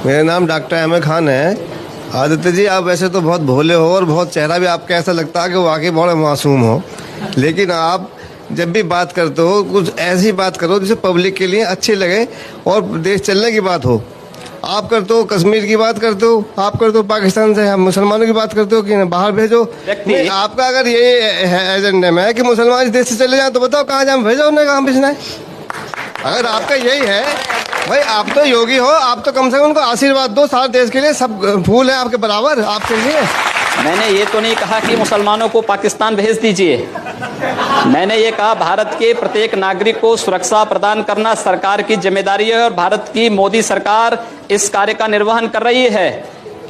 मेरा नाम डॉक्टर अहमद खान है। आदित्य जी, आप वैसे तो बहुत भोले हो और बहुत चेहरा भी आपका ऐसा लगता है कि वाकई बहुत मासूम हो, लेकिन आप जब भी बात करते हो कुछ ऐसी बात करो जिसे पब्लिक के लिए अच्छी लगे और देश चलने की बात हो। आप करते हो कश्मीर की बात करते हो, आप करते हो पाकिस्तान से मुसलमानों की बात करते हो कि बाहर भेजो। नहीं, आपका अगर ये एजेंडा में है कि मुसलमान इस देश से चले जाएं तो बताओ कहाँ जाए, भेजो उन्हें, कहाँ भेजना है। अगर आपका यही है भाई, आप तो योगी हो, आप तो कम से कम उनको आशीर्वाद दो। सारे देश के लिए सब फूल है आपके बराबर, आपके लिए। मैंने ये तो नहीं कहा कि मुसलमानों को पाकिस्तान भेज दीजिए। मैंने ये कहा भारत के प्रत्येक नागरिक को सुरक्षा प्रदान करना सरकार की जिम्मेदारी है और भारत की मोदी सरकार इस कार्य का निर्वहन कर रही है।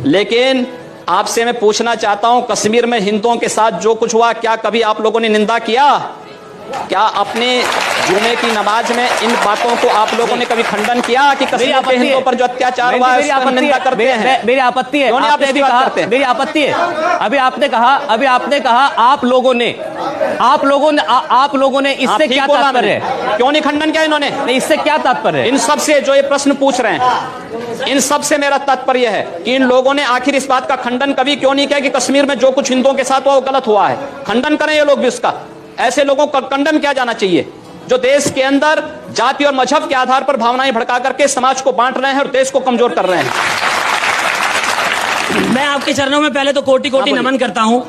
लेकिन आपसे मैं पूछना चाहता हूं, कश्मीर में हिंदुओं के साथ जो कुछ हुआ, क्या कभी आप लोगों ने निंदा किया? क्या अपने जुमे की नमाज में इन बातों को आप लोगों ने कभी खंडन किया कि कश्मीर के हिंदुओं पर जो अत्याचार हुआ है उसका निंदा करते हैं? मेरी आपत्ति है, आपने भी कहा, मेरी आपत्ति है। अभी आपने कहा आप लोगों ने इससे क्या तात्पर्य है? क्यों नहीं खंडन किया इन्होंने? नहीं, इससे क्या तात्पर्य है? इन सब से जो ये प्रश्न पूछ रहे हैं, इन सब से मेरा तात्पर्य है कि इन लोगों ने आखिर इस बात का खंडन कभी क्यों नहीं किया कि कश्मीर में जो कुछ हिंदुओं के साथ हुआ वो गलत हुआ है। खंडन करें ये लोग भी उसका। ऐसे लोगों को कंडम किया जाना चाहिए जो देश के अंदर जाति और मजहब के आधार पर भावनाएं भड़का करके समाज को बांट रहे हैं और देश को कमजोर कर रहे हैं। मैं आपके चरणों में पहले तो कोटि कोटि नमन करता हूं।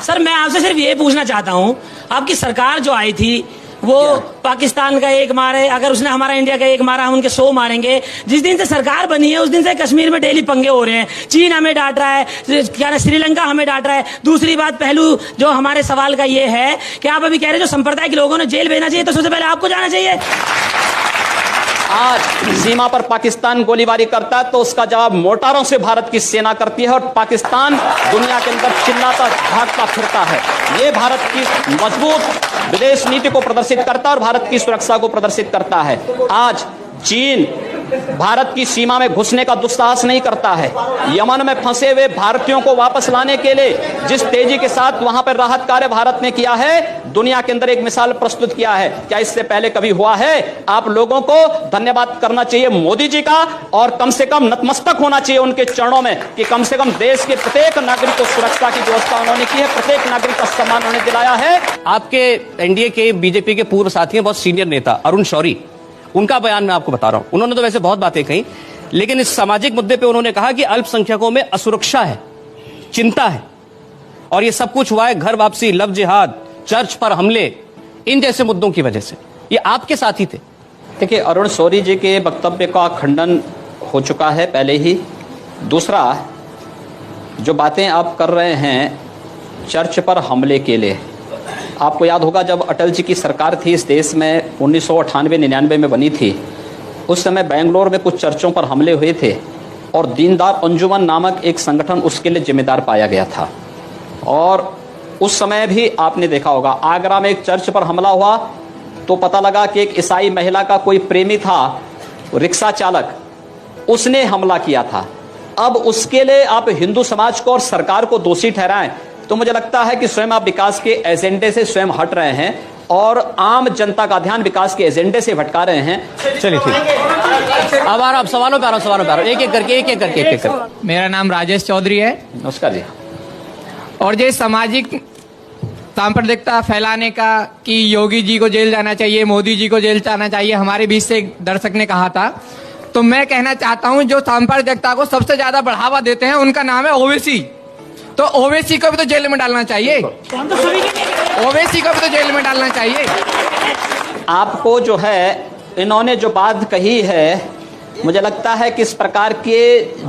सर, मैं आपसे सिर्फ ये पूछना चाहता हूं, आपकी सरकार जो आई थी वो पाकिस्तान का एक मारे, अगर उसने हमारा इंडिया का एक मारा हम उनके 100 मारेंगे। जिस दिन से सरकार बनी है उस दिन से कश्मीर में डेली पंगे हो रहे हैं। चीन हमें डांट रहा है, क्या श्रीलंका हमें डांट रहा है। दूसरी बात, पहलू जो हमारे सवाल का ये है कि आप अभी कह रहे हैं जो संप्रदाय के लोगों ने जेल भेजना चाहिए, तो सबसे पहले आपको जाना चाहिए। आज सीमा पर पाकिस्तान गोलीबारी करता है तो उसका जवाब मोटारों से भारत की सेना करती है और पाकिस्तान दुनिया के अंदर चिल्लाता भागता फिरता है। ये भारत की मजबूत विदेश नीति को प्रदर्शित करता है और भारत की सुरक्षा को प्रदर्शित करता है। आज चीन भारत की सीमा में घुसने का दुस्साहस नहीं करता है। यमन में फंसे हुए भारतीयों को वापस लाने के लिए जिस तेजी के साथ वहां पर राहत कार्य भारत ने किया है, दुनिया के अंदर एक मिसाल प्रस्तुत किया है। क्या इससे पहले कभी हुआ है? आप लोगों को धन्यवाद करना चाहिए मोदी जी का और कम से कम नतमस्तक होना चाहिए उनके चरणों में कि कम से कम देश के प्रत्येक नागरिक को सुरक्षा की व्यवस्था उन्होंने की है, प्रत्येक नागरिक का सम्मान उन्होंने दिलाया है। आपके एनडीए के बीजेपी के पूर्व साथी हैं, बहुत सीनियर नेता अरुण शौरी, उनका बयान मैं आपको बता रहा हूं। उन्होंने तो वैसे बहुत बातें कही, लेकिन इस सामाजिक मुद्दे पे उन्होंने कहा कि अल्पसंख्यकों में असुरक्षा है, चिंता है और ये सब कुछ हुआ है घर वापसी, लव जिहाद, चर्च पर हमले, इन जैसे मुद्दों की वजह से। ये आपके साथी थे। देखिए, अरुण शौरी जी के वक्तव्य का खंडन हो चुका है पहले ही। दूसरा, जो बातें आप कर रहे हैं चर्च पर हमले के लिए, आपको याद होगा जब अटल जी की सरकार थी इस देश में 1998-99 में बनी थी, उस समय बेंगलोर में कुछ चर्चों पर हमले हुए थे और दीनदयाल अंजुमन नामक एक संगठन उसके लिए जिम्मेदार पाया गया था। और उस समय भी आपने देखा होगा आगरा में एक चर्च पर हमला हुआ तो पता लगा कि एक ईसाई महिला का कोई प्रेमी था, रिक्शा चालक, उसने हमला किया था। अब उसके लिए आप हिंदू समाज को और सरकार को दोषी ठहराएं तो मुझे लगता है कि स्वयं आप विकास के एजेंडे से स्वयं हट रहे हैं और आम जनता का ध्यान विकास के एजेंडे से भटका रहे हैं। चलिए ठीक, अब आ रहा, सवालों पे आ रहा हूं, एक एक करके। मेरा नाम राजेश चौधरी है। नमस्कार जी। और ये सामाजिक सांप्रदायिकता फैलाने का कि योगी जी को जेल जाना चाहिए, मोदी जी को जेल जाना चाहिए, हमारे बीच से एक दर्शक ने कहा था, तो मैं कहना चाहता हूं जो सांप्रदायिकता को सबसे ज्यादा बढ़ावा देते हैं उनका नाम है ओवैसी। तो ओवैसी को भी तो जेल में डालना चाहिए, ओवैसी को भी तो जेल में डालना चाहिए। आपको जो है इन्होंने जो बात कही है, मुझे लगता है कि इस प्रकार के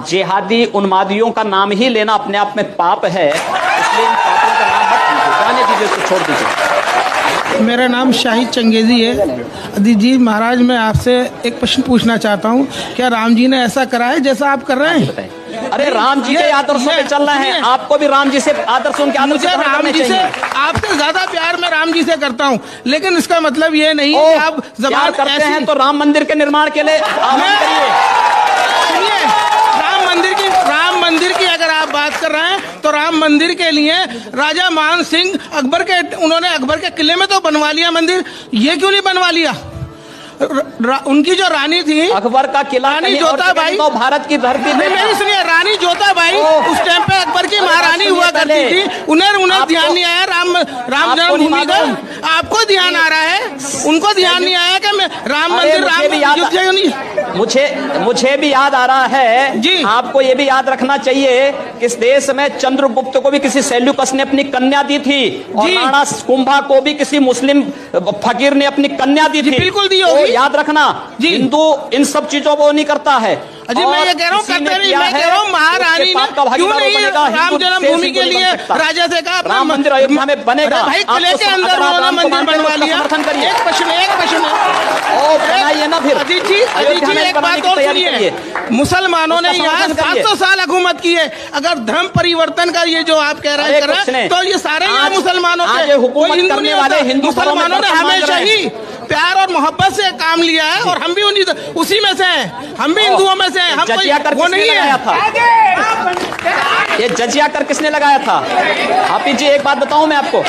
जिहादी उन्मादियों का नाम ही लेना अपने आप में पाप है, इसलिए इन पापों का नाम मत लीजिए, जाने दीजिए, उसको छोड़ दीजिए। मेरा नाम शाहिद चंगेजी है। अदी जी महाराज, मैं आपसे एक प्रश्न पूछना चाहता हूँ, क्या राम जी ने ऐसा करा है जैसा आप कर रहे हैं? अरे राम जी के आदर्शों पे चल रहे हैं, आपको भी राम जी से आदर्शों के आदर्श राम जी से आपसे ज्यादा प्यार मैं राम जी से करता हूँ, लेकिन इसका मतलब ये नहीं कि आप जबान करते हैं तो राम मंदिर के निर्माण के लिए आह्वान करिए। सुनिए, राम मंदिर की अगर आप बात कर रहे हैं तो राम मंदिर के लिए राजा मान सिंह उन्होंने अकबर के किले में तो बनवा लिया मंदिर, ये क्यों नहीं बनवा लिया? उनकी जो रानी थी अकबर का किला रानी कहीं और जगह जोताबाई, तो भारत की धरती में मेरी सुनिए, रानी जोताबाई ओह। उस टाइम पे अकबर की अरे महारानी बात हुआ सुनिए करती पहले। थी। उन्हें ध्यान नहीं आया राम आपको जन्मभूमि का। नहीं आपको ध्यान आ रहा है, उनको ध्यान नहीं आया कि राम अरे मंदिर मुझे भी याद मुझे भी याद आ रहा है जी। आपको ये भी याद रखना चाहिए कि इस देश में चंद्रगुप्त को भी किसी सेल्यूकस ने अपनी कन्या दी थी और जी। राणा कुंभा को भी किसी मुस्लिम फकीर ने अपनी कन्या दी थी। बिल्कुल दी तो होगी। याद रखना, जी। हिंदू इन सब चीजों को नहीं करता है। जी, मैं ये कह रहा हूँ किसी ने करते नहीं, किया मैं है, कह रहा हूँ महारानी उसके ने पाप का भागीदार क्यों नहीं बनेगा, राम हिंदू जन्मभूमि देश के हिंदू लिए नहीं बन सकता। राजा से कहा राम मंदिर अयोध्या में बनेगा। अरे भाई, किले आपको के अंदर अगर आप उन्होंने राम को मंदिर मानते हो, बनवा उसका लिया। समर्थन करिए। एक प्रश्न ओ बनाइए ना फिर। अजीत जी अयोध्या में एक बनाने बात की और तैयारी सुनिए, करिए। मुसलमानों ने उसका यहाँ समर्थन करिए। 700 साल हुकूमत की है। अगर धर्म परिवर्तन का ये जो आप कह रहे अरे कुछ हैं नहीं। तो ये सारे यहाँ आज- मुसलमानों आज के ये हुकूमत कोई हिंदू करने नहीं वाले होता। हिंदू घरों में मुसलमानों ने बर्तन मांग हमेशा रहे ही प्यार और मोहब्बत से काम लिया है और हम भी उसी में से हैं। हम भी हिंदुओं में से हैं। हम कोई जजिया कर वो किसने नहीं लगाया है। था? ये जजिया कर किसने लगाया था? आप जी एक बात बताऊं मैं आपको,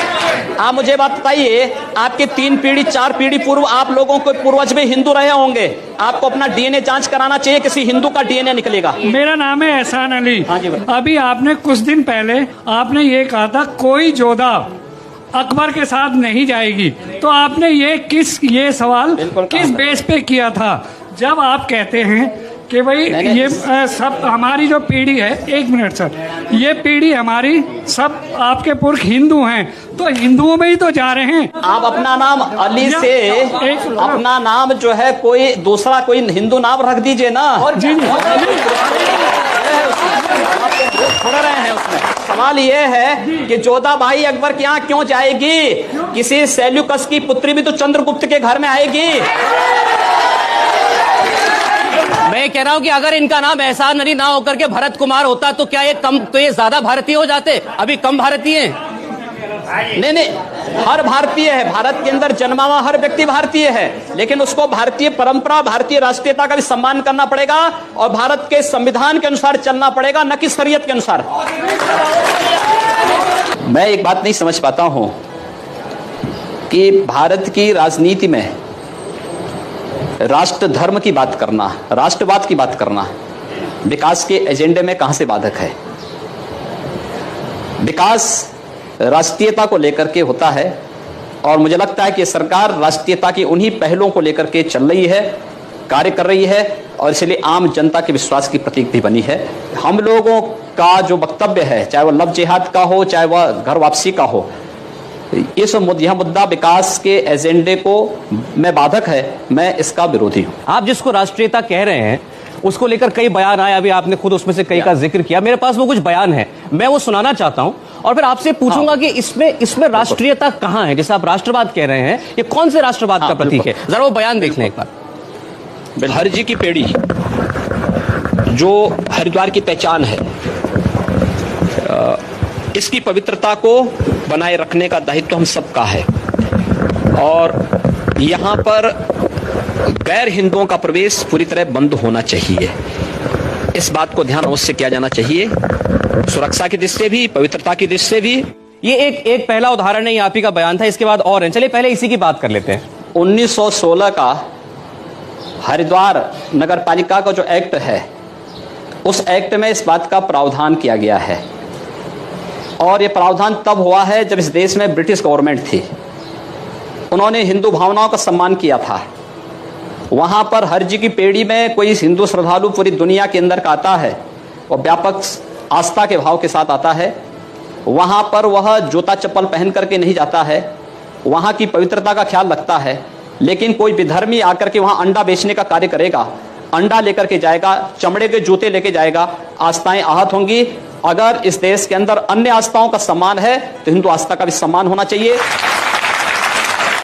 आप मुझे बात बताइए, आपके 3 पीढ़ी 4 पीढ़ी पूर्व आप लोगों के पूर्वज भी हिंदू रहे होंगे। आपको अपना डीएनए जांच कराना चाहिए, किसी हिंदू का डीएनए निकलेगा। मेरा नाम है एहसान अली। हाँ जी भाई। अभी आपने कुछ दिन पहले आपने ये कहा था कोई जोधा अकबर के साथ नहीं जाएगी, तो आपने ये सवाल बिल्कुल किस कहा। बेस पे किया था? जब आप कहते हैं कि भाई नहीं, ये सब हमारी जो पीढ़ी है, 1 मिनट सर, ये पीढ़ी हमारी सब आपके पुरख हिंदू हैं, तो हिंदुओं में ही तो जा रहे हैं। आप अपना नाम अली से एक- अपना नाम जो है कोई दूसरा कोई हिंदू नाम रख दीजिए ना। जी जी छोड़ रहे हैं उसमें। सवाल ये है कि जोधाबाई अकबर के यहाँ क्यों जाएगी? किसी सेल्यूकस की पुत्री भी तो चंद्रगुप्त के घर में आएगी। मैं कह रहा हूं कि अगर इनका नाम एहसान अली ना होकर के भरत कुमार होता तो क्या ये ज्यादा भारतीय हो जाते? अभी कम भारतीय हैं। नहीं, हर भारतीय है, भारत के अंदर जन्मा हुआ हर व्यक्ति भारतीय है, लेकिन उसको भारतीय परंपरा, भारतीय राष्ट्रीयता का भी सम्मान करना पड़ेगा और भारत के संविधान के अनुसार चलना पड़ेगा, न कि शरीयत के अनुसार। मैं एक बात नहीं समझ पाता हूं कि भारत की राजनीति में राष्ट्र धर्म की बात करना, राष्ट्रवाद की बात करना विकास के एजेंडे में कहां से बाधक है? विकास राष्ट्रीयता को लेकर के होता है और मुझे लगता है कि सरकार राष्ट्रीयता की उन्हीं पहलों को लेकर के चल रही है, कार्य कर रही है और इसलिए आम जनता के विश्वास की प्रतीक भी बनी है। हम लोगों का जो वक्तव्य है, चाहे वह लव जिहाद का हो, चाहे वह घर वापसी का हो, यह मुद्दा विकास के एजेंडे को में बाधक है, मैं इसका विरोधी हूं। आप जिसको राष्ट्रीयता कह रहे हैं उसको लेकर कई बयान आए, अभी आपने खुद उसमें से कई का जिक्र किया। मेरे पास वो कुछ बयान है, मैं वो सुनाना चाहता हूं और फिर आपसे पूछूंगा कि इसमें राष्ट्रीयता कहां है? जैसे आप राष्ट्रवाद कह रहे हैं, ये कौन से राष्ट्रवाद का प्रतीक है? जरा वो बयान देख लें एक बार। हरजी की पेड़ी जो हरिद्वार की पहचान है, इसकी पवित्रता को बनाए रखने का दायित्व हम सबका है और यहाँ पर गैर हिंदुओं का प्रवेश पूरी तरह बंद होना चाहिए। इस बात को ध्यान अवश्य किया जाना चाहिए, सुरक्षा की दृष्टि से भी, पवित्रता की दृष्टि से भी। ये एक पहला उदाहरण है, आप ही का बयान था, इसके बाद और है। चलिए पहले इसी की बात कर लेते हैं। 1916 का हरिद्वार नगर पालिका का जो एक्ट है, उस एक्ट में इस बात का प्रावधान किया गया है और यह प्रावधान तब हुआ है जब इस देश में ब्रिटिश गवर्नमेंट थी। उन्होंने हिंदू भावनाओं का सम्मान किया था। वहां पर हरजी की पेड़ी में कोई हिंदू श्रद्धालु पूरी दुनिया के अंदर का आता है और व्यापक आस्था के भाव के साथ आता है। वहां पर वह जूता चप्पल पहन करके नहीं जाता है, वहां की पवित्रता का ख्याल रखता है। लेकिन कोई विधर्मी आकर के वहां अंडा बेचने का कार्य करेगा, अंडा लेकर के जाएगा, चमड़े के जूते लेके जाएगा, आस्थाएं आहत होंगी। अगर इस देश के अंदर अन्य आस्थाओं का सम्मान है तो हिंदू आस्था का भी सम्मान होना चाहिए।